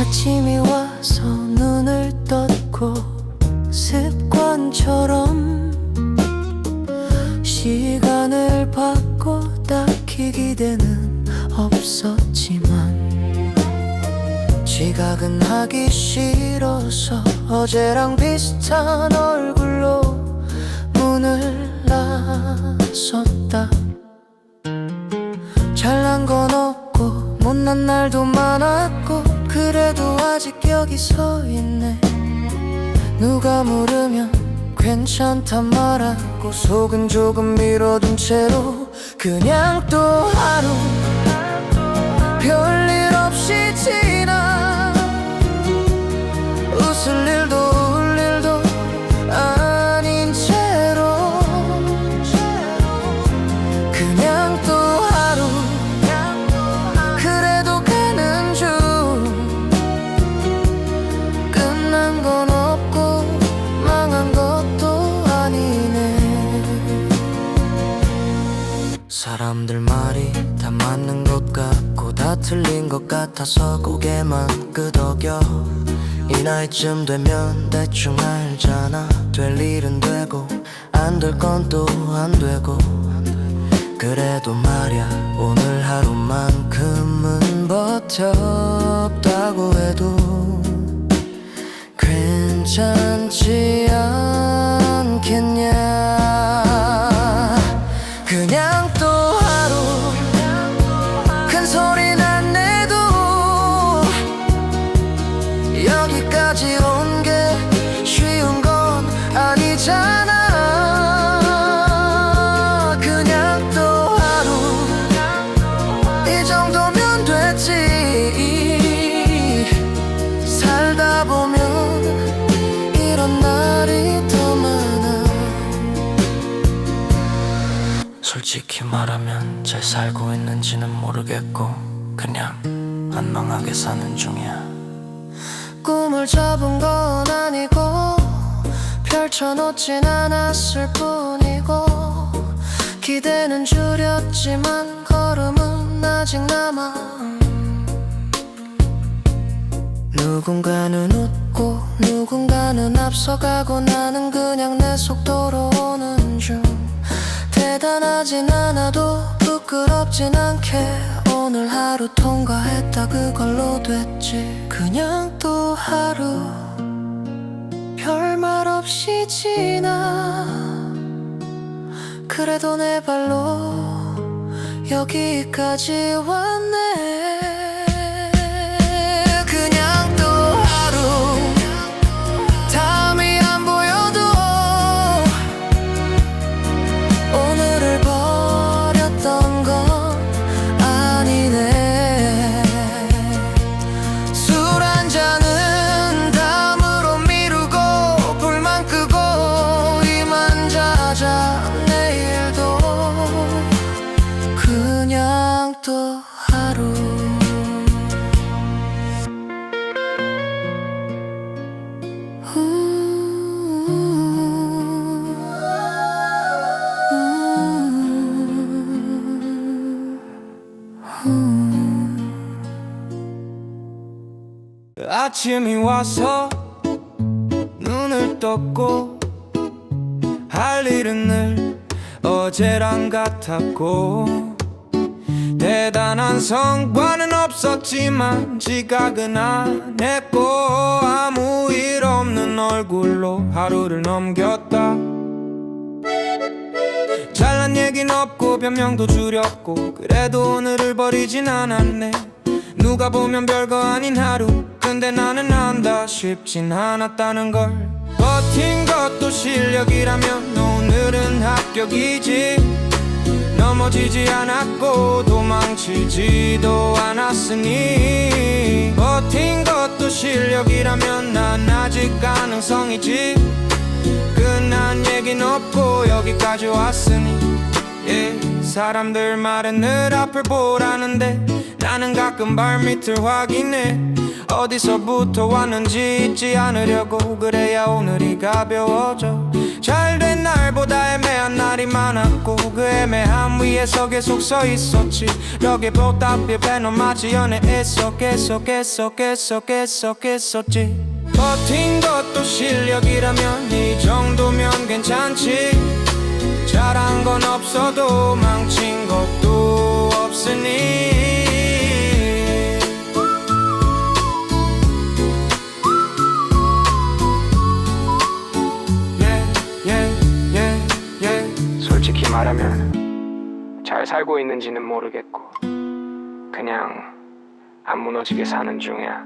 아침이 와서 눈을 떴고 습관처럼 시간을 받고 딱히 기대는 없었지만 지각은 하기 싫어서 어제랑 비슷한 얼굴로 문을 나섰다. 잘난 건 없고 못난 날도 많았고 그래도 아직 여기 서 있네. 누가 물으면 괜찮단 말하고 속은 조금 밀어둔 채로 그냥 또 하루 별일 없이 지나. 웃을 일도 울 일도 아닌 채로 그냥 또 하루 그래도 가는 중. 끝난 건 없고 망한 것도 아니네. 사람들 말이 다 맞는 것 같고 다 틀린 것 같아서 고개만 끄덕여. 이 나이쯤 되면 대충 알잖아. 될 일은 되고 안 될 건 또 안 되고. 그래도 말야 오늘 하루만큼은 버텼다고 해도 괜찮지 않겠냐. 그냥 또 하루 큰 소리는 안 내도 여기까지 온 게 쉬운 건 아니잖아. 그냥 또 하루 이 정도면 됐지. 살다 보면 이런 날이 더 많아. 솔직히 말하면 잘 살고 있는지는 모르겠고 그냥 안 망하게 사는 중이야. 꿈을 접은 건 아니고 펼쳐놓진 않았을 뿐이고 기대는 줄였지만 걸음은 아직 남아. 누군가는 웃고 누군가는 앞서가고 나는 그냥 내 속도로 오는 중. 대단하진 않아도 부끄럽진 않게 오늘 하루 통과했다 그걸로 됐지. 그냥 또 하루 별말 없이 지나. 그래도 내 발로 여기까지 왔네. 그냥 또 하루 다음이 안 보여도 오늘을 버렸던 건 아니네. 술 한 잔은 다음으로 미루고 불만 끄고 이만 자자. 내일도 그냥 또 하루. 아침이 와서 눈을 떴고 할 일은 늘 어제랑 같았고 대단한 성과는 없었지만 지각은 안 했고 아무 일 없는 얼굴로 하루를 넘겼다. 잘난 얘긴 없고 변명도 줄였고 그래도 오늘을 버리진 않았네. 누가 보면 별거 아닌 하루 근데 나는 안다 쉽진 않았다는 걸. 버틴 것도 실력이라면 오늘은 합격이지. 넘어지지 않았고 도망치지도 않았으니 버틴 것도 실력이라면 난 아직 가능성이지. 끝난 얘긴 없고 여기까지 왔으니 사람들 말은 늘 앞을 보라는데 나는 가끔 발밑을 확인해. 어디서부터 왔는지 잊지 않으려고 그래야 오늘이 가벼워져 잘된 날보다 애매한 날이 많았고 그 애매함 위에서 계속 서 있었지 벽에 보답해 배너 맞이 연애했어 계속했었지 버틴 것도 실력이라면 이 정도면 괜찮지 잘한 건 없어도 망친 것도 없으니 솔직히 말하면 잘 살고 있는지는 모르겠고 그냥 안 무너지게 사는 중이야.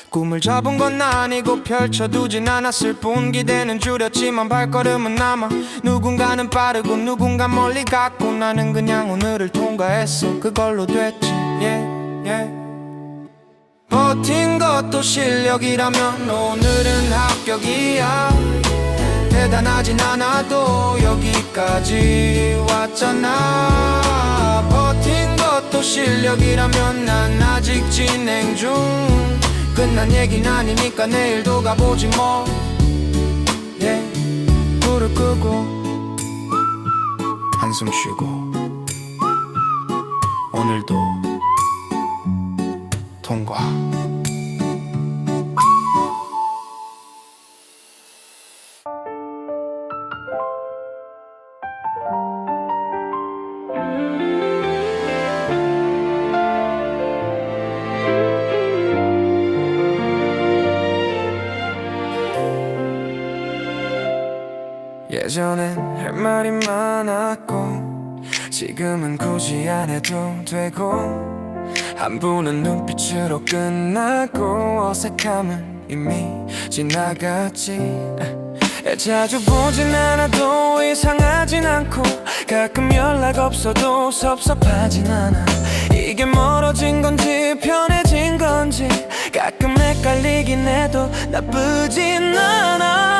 꿈을 잡은 건 아니고 펼쳐두진 않았을 뿐 기대는 줄였지만 발걸음은 남아 누군가는 빠르고 누군가 멀리 갔고 나는 그냥 오늘을 통과했어 그걸로 됐지 버틴 것도 실력이라면 오늘은 합격이야 대단하진 않아도 여기까지 왔잖아 버틴 것도 실력이라면 난 아직 진행 중 끝난 얘긴 아니니까 내일도 가보지 뭐 불을 끄고 한숨 쉬고 오늘도 통과 예전엔 할 말이 많았고 지금은 굳이 안 해도 되고 한 분은 눈빛으로 끝나고 어색함은 이미 지나갔지 자주 보진 않아도 이상하진 않고 가끔 연락 없어도 섭섭하진 않아 이게 멀어진 건지 편해진 건지 가끔 헷갈리긴 해도 나쁘진 않아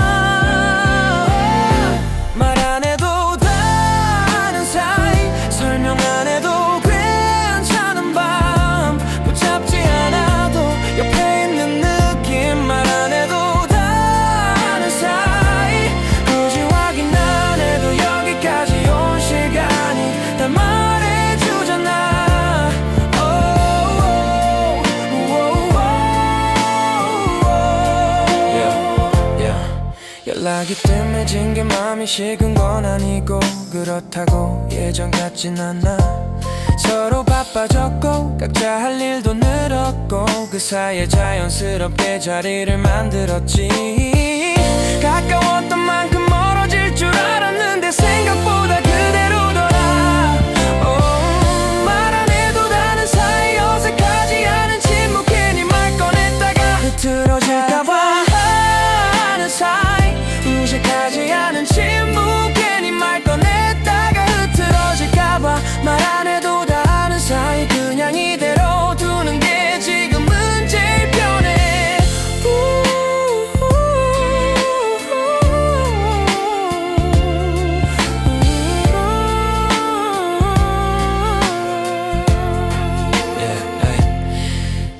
말 안 해도 다는 사이 설명 안 해도 괜찮은 밤 붙잡지 않아도 옆에 있는 느낌 말 안 해도 다는 사이 굳이 확인 안 해도 여기까지 온 시간이 다 말해주잖아 연락이 뜸해진 게 마음이 식은 건 아니고 그렇다고 예전 같진 않아 서로 바빠졌고 각자 할 일도 늘었고 그 사이에 자연스럽게 자리를 만들었지 가까웠던 만큼 멀어질 줄 알았는데 생각보다 그대로더라 말 안 해도 다는 사이 어색하지 않은 침묵 괜히 말 꺼냈다가 흐트러질까봐 하는 사이 무식하지 않은 침묵 괜히 말 꺼냈다가 흐트러질까봐 말 안 해도 다 아는 사이 그냥 이대로 두는 게 지금은 제일 편해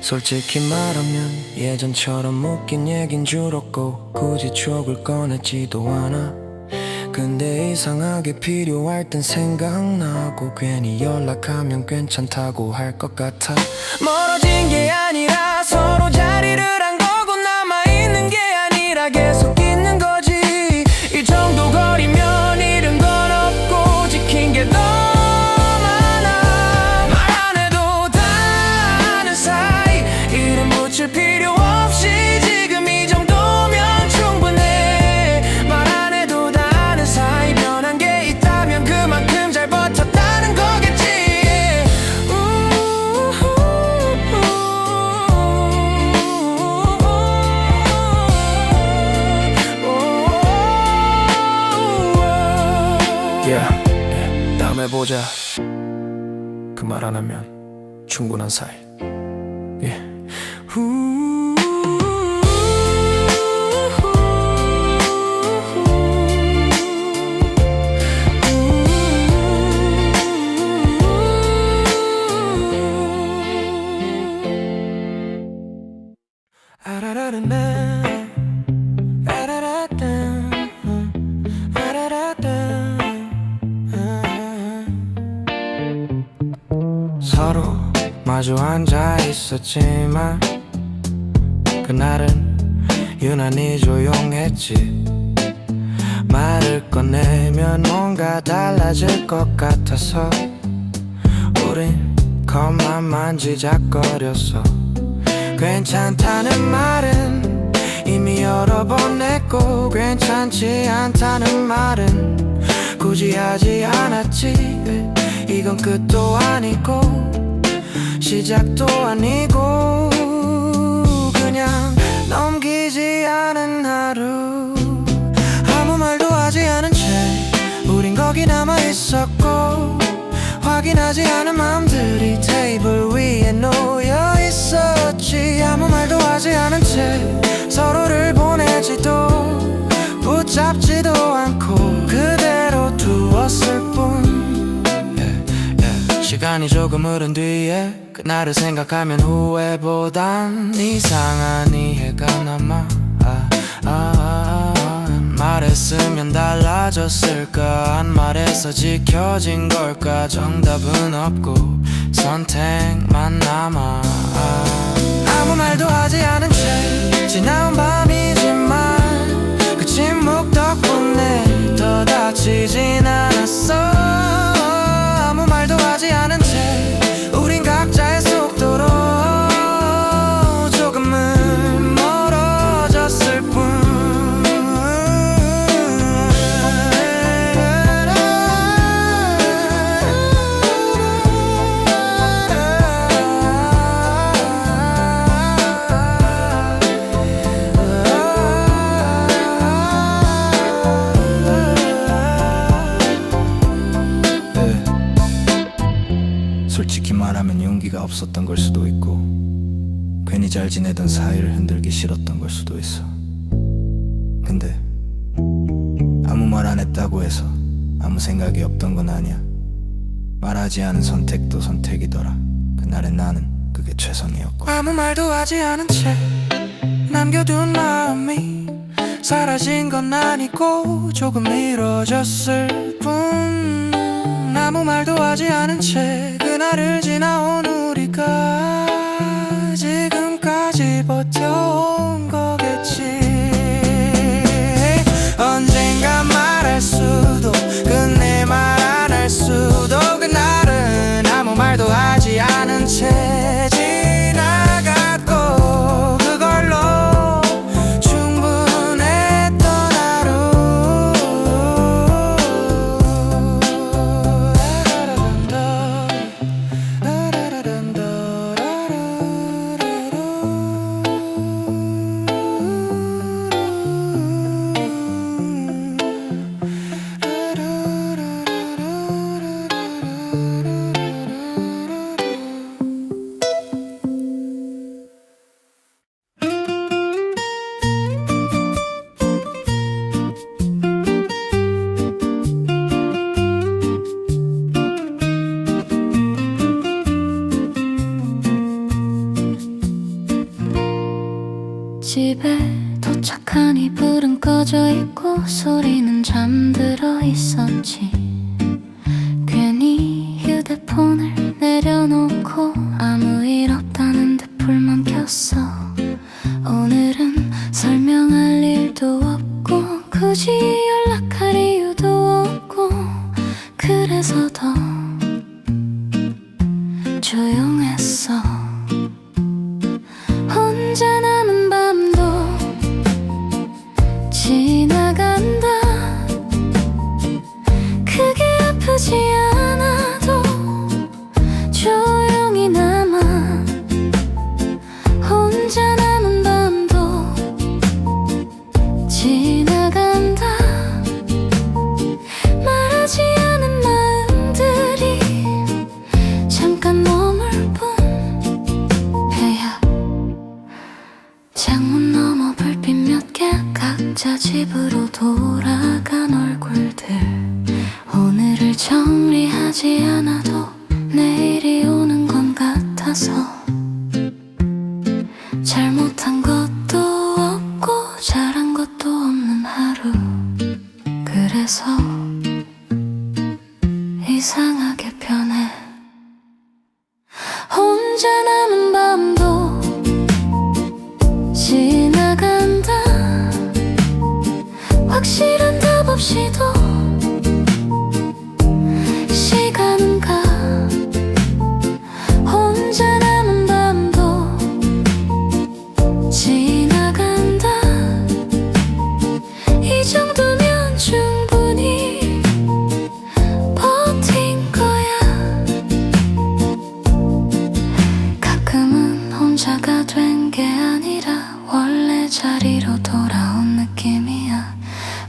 솔직히 말하면 예전처럼 웃긴 얘긴 줄었고 굳이 추억을 꺼내지도 않아 근데 이상하게 필요할 땐 생각나고 괜히 연락하면 괜찮다고 할 것 같아 멀어진 게 아니라 서로 자리를 한 거고 남아있는 게 아니라 계속 있는 거지 이 정도 거리면 잃은 건 없고 지킨 게 더 많아 말 안 해도 다는 사이 이름 붙일 필요 없이 지금 이 정도면 충분해 말 안 해도 다 아는 사이 변한 게 있다면 그만큼 잘 버텼다는 거겠지 다음에 보자 그 말 안 하면 충분한 사이 마르네 서로 마주 앉아 있었지만 그날은 유난히 조용했지. 말을 꺼내면 뭔가 달라질 것 같아서 우린 컵만 만지작거렸어. 괜찮다는 말은 이미 여러 번 했고 괜찮지 않다는 말은 굳이 하지 않았지. 이건 끝도 아니고 시작도 아니고 그냥 넘기지 않은 하루. 아무 말도 하지 않은 채 우린 거기 남아있었고 확인하지 않은 마음들이 테이블 위에 놓여 있었지. 아무 말도 하지 않은 채 서로를 보내지도 붙잡지도 않고 그대로 두었을 뿐. 시간이 조금 흐른 뒤에 그날을 생각하면 후회보단 이상한 이해가 남아. 말했으면 달라졌을까 안 말해서 지켜진 걸까. 정답은 없고 선택만 남아. 아무 말도 하지 않은 채 지나온 밤이지만 그 침묵 덕분에 더 다치진 않았어. 아무 말도 하지 않은 채 우린 각자의 속도로 조금은 멀어졌을 뿐. 솔직히 말하면 용기가 없었던 걸 수도 있고 괜히 잘 지내던 사이를 흔들기 싫었던 걸 수도 있어. 근데 아무 말 안 했다고 해서 아무 생각이 없던 건 아니야. 말하지 않은 선택도 선택이더라. 그날의 나는 그게 최선이었고. 아무 말도 하지 않은 채 남겨둔 마음이 사라진 건 아니고 조금 미뤄졌을 뿐. 아무 말도 하지 않은 채 그날을 지나온 우리가 지금까지 버텨온 거겠지. 언젠가 말할 수도 끝내 말 안 할 수도 그날은 아무 말도 하지 않은 채 지나갔고 그걸로 충분했던 하루. 집에 도착하니 불은 꺼져 있고 소리는 잠들어 있었지. 괜히 휴대폰을 내려놓고 아무 일 없다는 듯 불만 켰어. 오늘은 설명할 일도 없고 굳이 연락할 이유도 없고 그래서 더 조용했어. 혼자 남은 밤도 지나간다. 크게 아프지 않아도 조용히 남아. 혼자 남은 밤도 지나간다. 말하지 않은 마음들이 잠깐 머물 뿐. 배야 창문 너머 불빛 몇 개 각자 집으로 돌아간 얼굴들. 오늘을 정리하지 않아도 내일이 오는 것 같아서 잘못한 것도 없이도 시간은 가. 혼자 남은 밤도 지나간다. 이 정도면 충분히 버틴 거야. 가끔은 혼자가 된 게 아니라 원래 자리로 돌아온 느낌이야.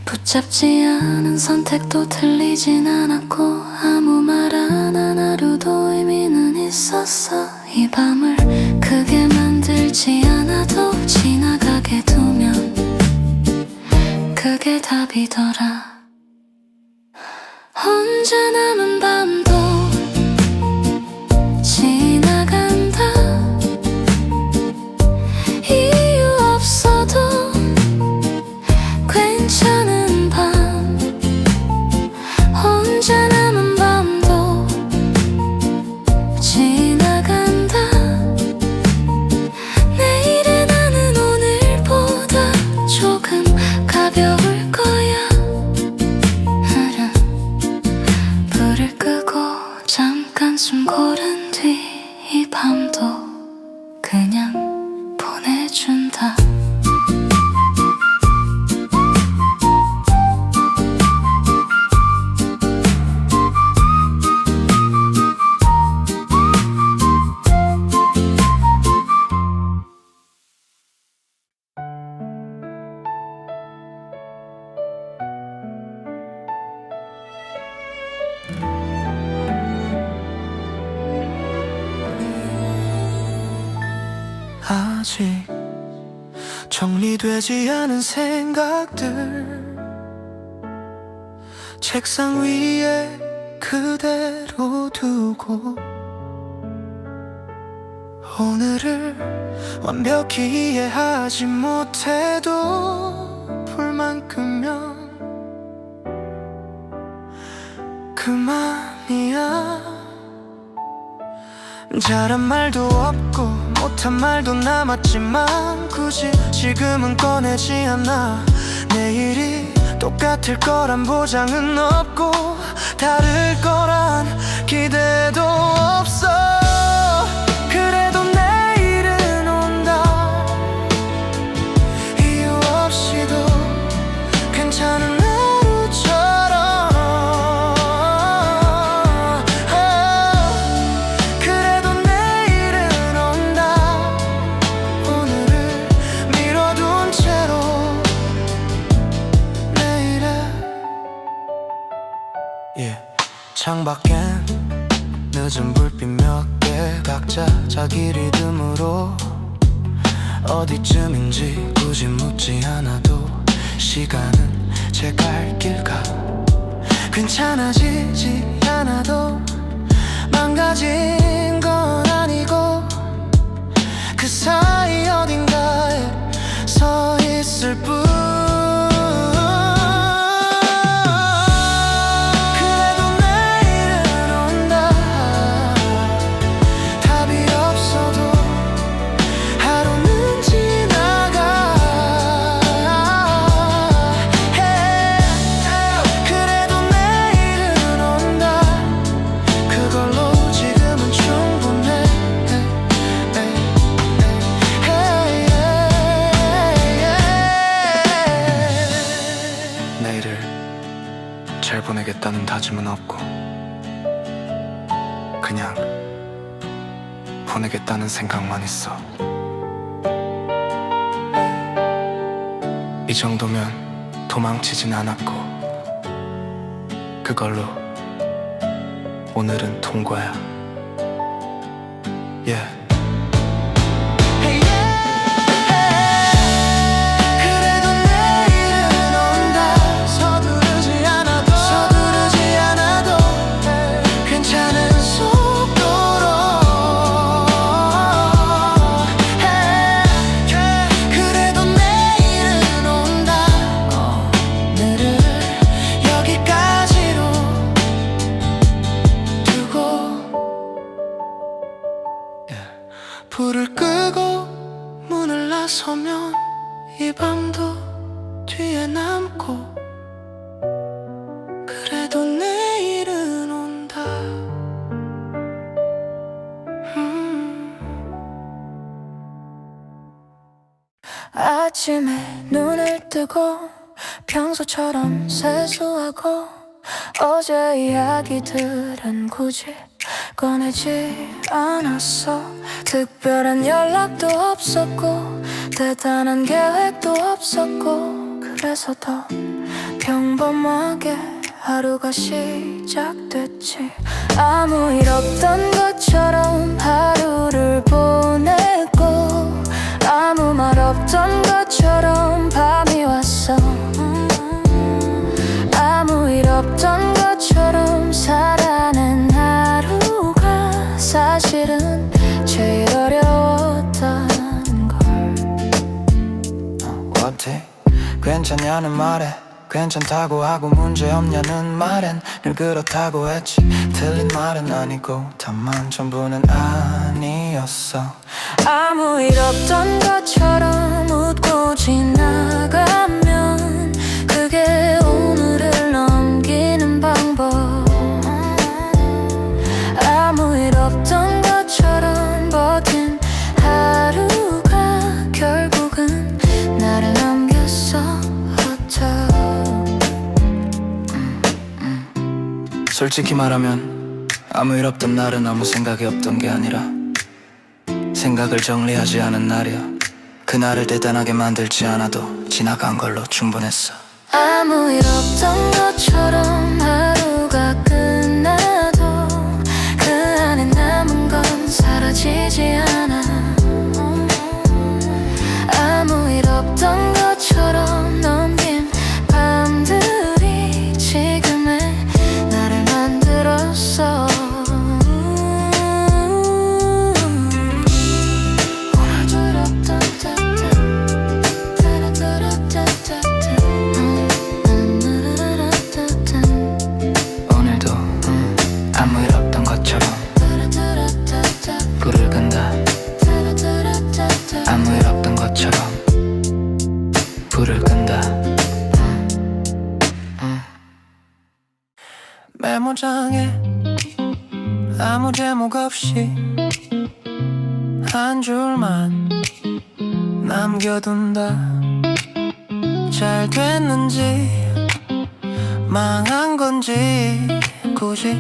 붙잡지 않은 선택도 틀리진 않았고 아무 말 안 한 하루도 의미는 있었어. 이 밤을 크게 만들지 않아도 지나가게 두면 그게 답이더라. 혼자 남은 밤도 지나간다. 이유 없어도 괜찮은 밤. 혼자 남은 밤도 지나간다. 내일의 나는 오늘보다 조금 가벼울 거야. 불을 끄고 잠깐 숨 고른 뒤 이 밤도 그냥 보내준다. 아직 정리되지 않은 생각들 책상 위에 그대로 두고 오늘을 완벽히 이해하지 못해도 불만 끄면 그만이야. 잘한 말도 없고 못한 말도 남았지만 굳이 지금은 꺼내지 않아. 내일이 똑같을 거란 보장은 없고 다를 거란 기대도 없어. 그래도 내일은 온다. 이유 없이도 괜찮은 창밖엔 늦은 불빛 몇 개 각자 자기 리듬으로 어디쯤인지 굳이 묻지 않아도 시간은 제 갈 길 가. 괜찮아지지 않아도 망가진 건 아니고 그 사이 어딘가에 서 있을 뿐. 잘 보내겠다는 다짐은 없고 그냥 보내겠다는 생각만 있어. 이 정도면 도망치진 않았고 그걸로 오늘은 통과야. Yeah. 불을 끄고 문을 나서면 이 밤도 뒤에 남고 아침에 눈을 뜨고 평소처럼 세수하고 어제 이야기들은 굳이 꺼내지 않았어. 특별한 연락도 없었고 대단한 계획도 없었고 그래서 더 평범하게 하루가 시작됐지. 아무 일 없던 것처럼 하루를 보냈고 아무 말 없던 것처럼 밤이 왔어. 아무 일 없던 것처럼 살아낸 하루가 사실은 제일 어려웠다는 걸. 어때? 괜찮냐는 말에 괜찮다고 하고 문제없냐는 말엔 늘 그렇다고 했지. 틀린 말은 아니고 다만 전부는 아니었어. 아무 일 없던 것처럼 웃고 지나가면 그게 오늘을 넘기는 방법. 아무 일 없던 것처럼 버틴 하루가 결국은 나를 넘겼어. 솔직히 말하면 아무 일 없던 날은 아무 생각이 없던 게 아니라 생각을 정리하지 않은 날이야. 그날을 대단하게 만들지 않아도 지나간 걸로 충분했어. 아무 일 없던 것처럼 하루가 끝나도 그 안에 남은 건 사라지지 않아. 아무 일 없던 것처럼 넘긴 밤들이 지금의 나를 만들었어. 오늘도 아무 일 없던 것처럼 불을 끈다. 아무 일 없던 것처럼 불을 끈다. 메모장에 아무 제목 없이 한 줄만 남겨둔다. 잘 됐는지 망한 건지 굳이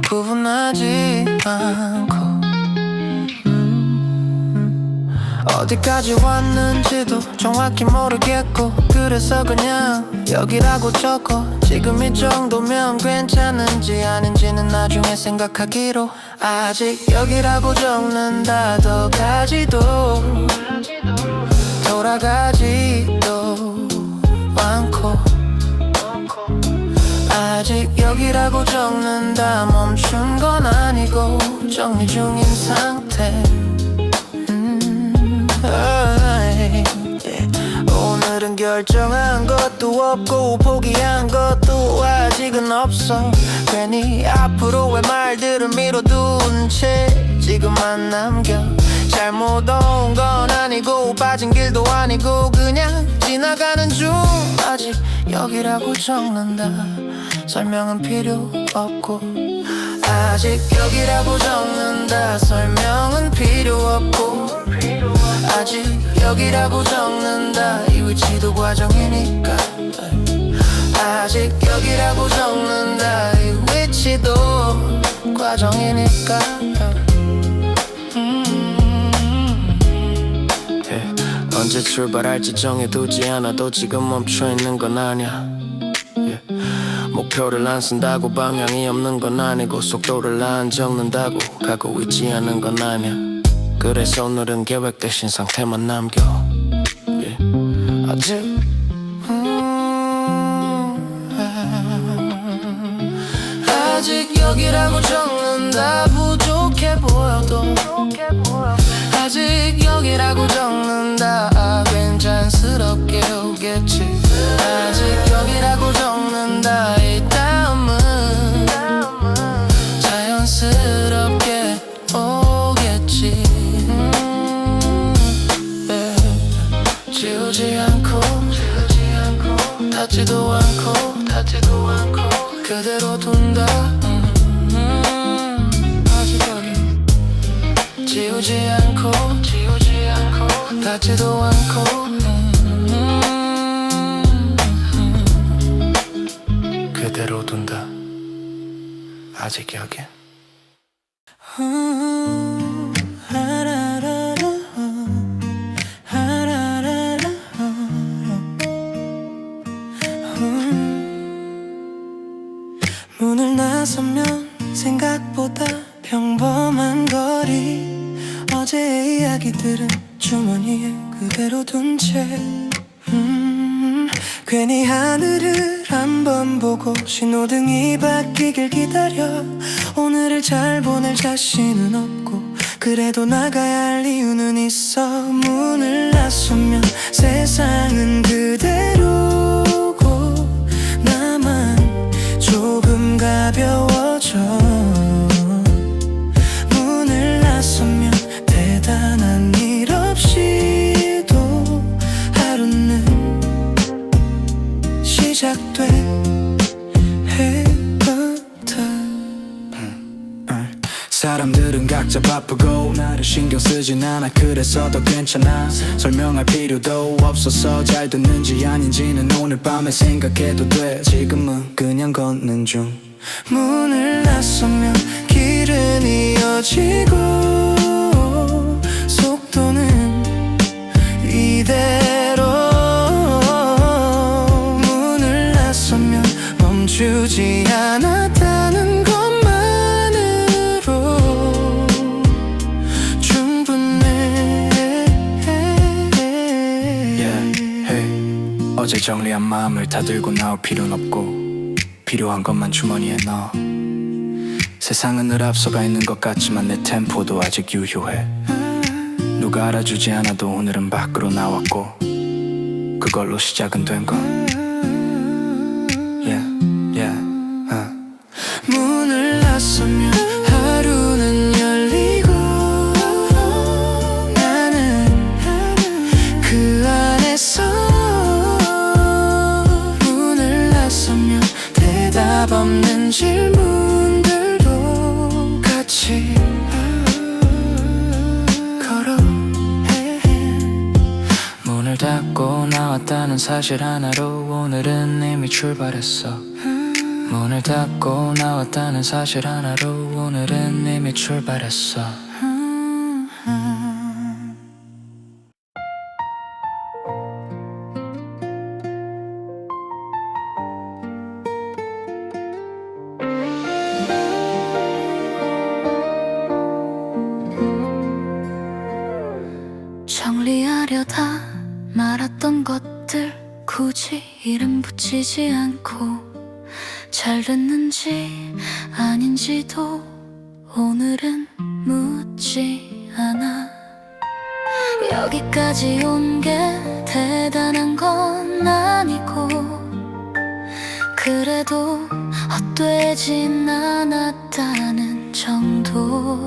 구분하지 않고 어디까지 왔는지도 정확히 모르겠고 그래서 그냥 여기라고 적어. 지금 이 정도면 괜찮은지 아닌지는 나중에 생각하기로. 아직 여기라고 적는다. 더 가지도 돌아가지도 않고 아직 여기라고 적는다. 멈춘 건 아니고 정리 중인 상태. 오늘은 결정한 것도 없고 포기한 것도 아직은 없어. 괜히 앞으로의 말들을 미뤄둔 채 지금만 남겨. 잘못 온 건 아니고 빠진 길도 아니고 그냥 지나가는 중. 아직 여기라고 적는다. 설명은 필요 없고 아직 여기라고 적는다. 설명은 필요 없고 아직 여기라고 적는다. 이 위치도 과정이니까. 아직 여기라고 적는다. 이 위치도 과정이니까. 언제 출발할지 정해두지 않아도 지금 멈춰있는 건 아니야. 목표를 안 쓴다고 방향이 없는 건 아니고 속도를 안 적는다고 가고 있지 않은 건 아니야. 그래서 오늘은 계획 대신 상태만 남겨. 아직 여기라고 적는다. 부족해 보여도 아직 여기라고 적는다. 괜찮스럽게 오겠지. 아직 여기라고 적는다. 이 다음은 자연스럽게 오겠지. 지우지 않고 닿지도 않고 그대로 둔다. 아직 여기 지우지 않고 닿지도 않고 둔다 아직 여기 문을 나서면 생각보다 평범한 거리 어제의 이야기들은 주머니에 그대로 둔 채 괜히 하늘을 한번 보고 신호등이 바뀌길 기다려 오늘을 잘 보낼 자신은 없고 그래도 나가야 할 이유는 있어 문을 나서면 세상은 그대로고 나만 조금 가벼워져 문을 나서면 대단한 일 없이도 하루는 시작돼 해부터 사람들은 각자 바쁘고 나를 신경 쓰진 않아 그래서 더 괜찮아 설명할 필요도 없어서 잘 듣는지 아닌지는 오늘 밤에 생각해도 돼 지금은 그냥 걷는 중 문을 나서면 길은 이어지고 속도는 이대로 문을 나서면 멈추지 않았다는 것만으로 충분해 hey. 어제 정리한 마음을 다 들고 나올 필요는 없고 필요한 것만 주머니에 넣어 세상은 늘 앞서가 있는 것 같지만 내 템포도 아직 유효해 누가 알아주지 않아도 오늘은 밖으로 나왔고 그걸로 시작은 된 거 문을 나서면 하루는 열리고 나는 그 안에서 문을 나서면 대답 없는 질문들도 같이 걸어 문을 닫고 나왔다는 사실 하나로 오늘은 이미 출발했어 문을 닫고 나왔다는 사실 하나로 오늘은 이미 출발했어 정리하려다 말았던 것들 굳이 이름 붙이지 않고 잘 됐는지 아닌지도 오늘은 묻지 않아 여기까지 온 게 대단한 건 아니고 그래도 헛되진 않았다는 정도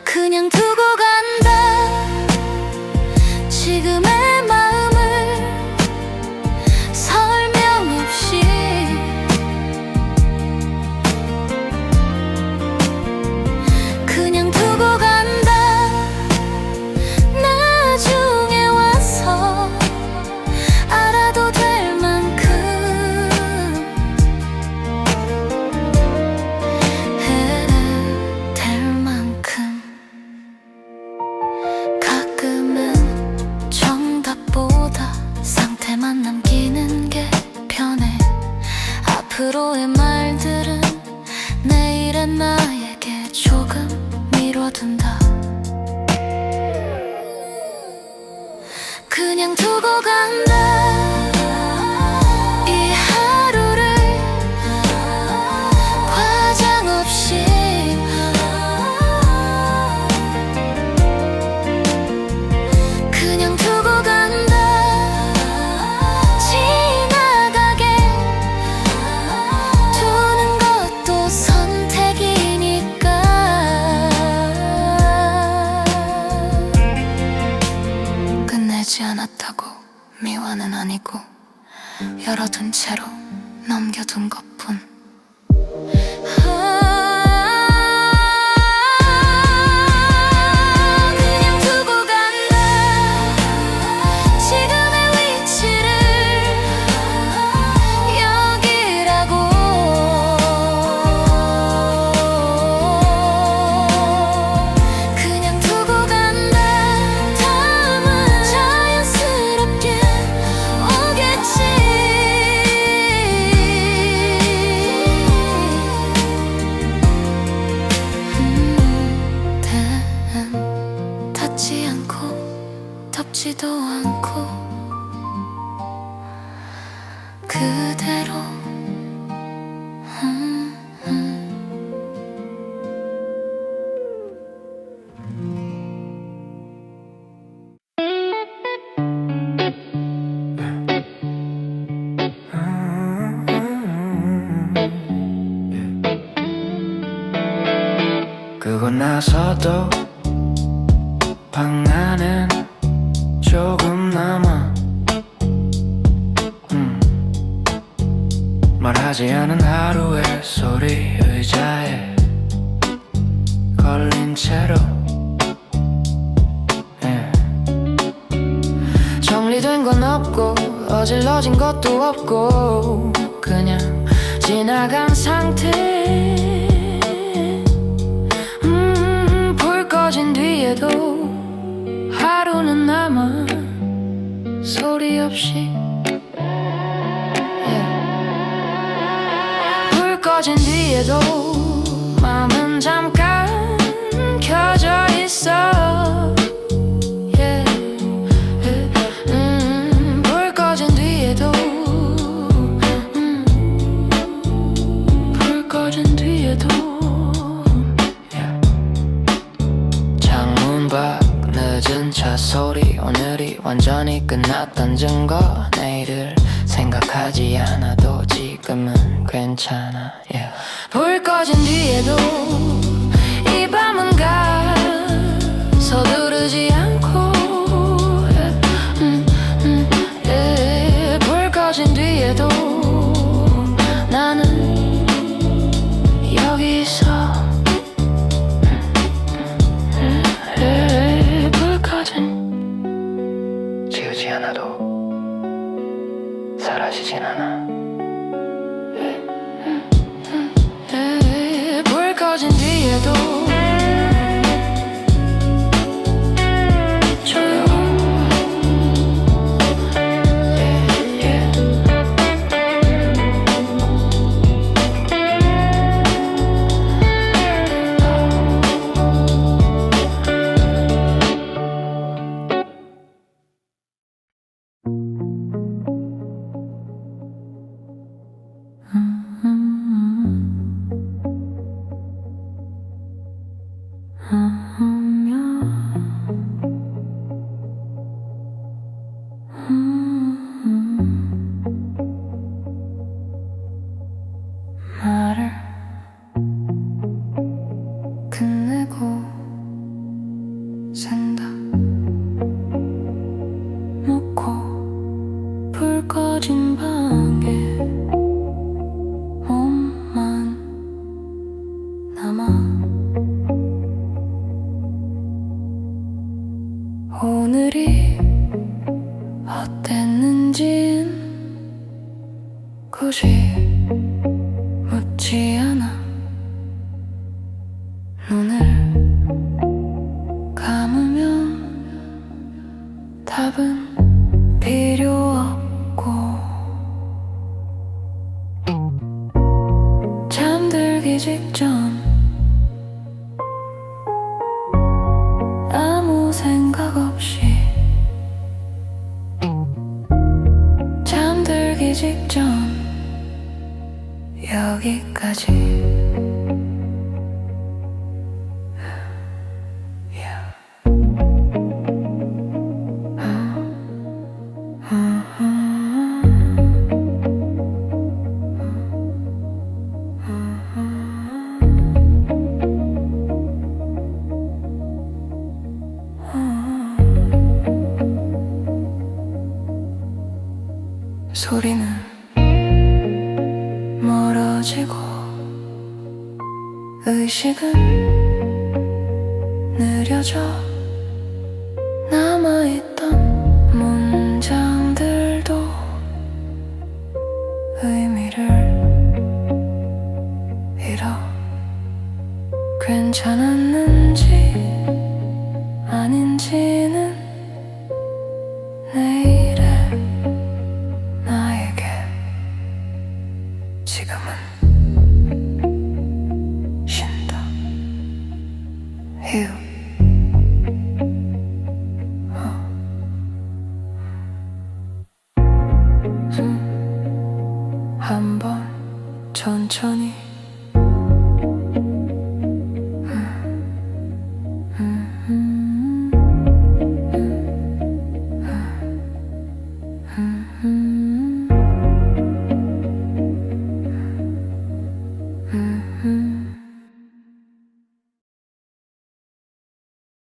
그냥 두고 간다 지금의 마음을 설명 없이 그냥 두고 간다 나중에 와서 알아도 될 만큼 해야 될 만큼 가끔은 정답보다 상태만 남기는 게 편해 앞으로의 말들은 내일의 나에게 조금 미뤄둔다 그냥 두고 간다 이 하루를 과장 없이 그냥 두고 간다 지나가게 두는 것도 선택이니까 끝내지 않았다고 미화는 아니고 열어둔 채로 넘겨둔 것뿐 그냥 두고 간다 지금의 위치를 여기라고 덥지도 않고 그대로 그고 나서도 방 안엔 조금 남아 말하지 않은 하루의 소리 의자에 걸린 채로 정리된 건 없고 어질러진 것도 없고 그냥 지나간 상태 불 꺼진 뒤에도 하루는 남아 소리 없이 불 꺼진 뒤에도 마음은 잠깐 켜져 있어 불 꺼진 뒤에도 불 꺼진 뒤에도 창문 밖 늦은 차 소리 오늘이 완전히 끝났던 증거 내일을 생각하지 않아도 지금은 괜찮아 불 꺼진 뒤에도 이 밤은 가 서두르지 않고 불 꺼진 뒤에도 나는 여기 있어 불 꺼진 지우지 않아도 사라지진 않아 불 꺼진 뒤에도 조용 말을 끝내고 산다 놓고 불 꺼진 방에 몸만 남아 오늘이 어땠는진 굳이 묻지 않아 눈을 감으면 답은 필요 없고 잠들기 직전 아무 생각 없이 잠들기 직전 여기까지 소리는 멀어지고 의식은 느려져 남아있던 문장들도 의미를 잃어 괜찮았는지 아닌지는 내일의 나에게 지금은 쉰다 휴 천천히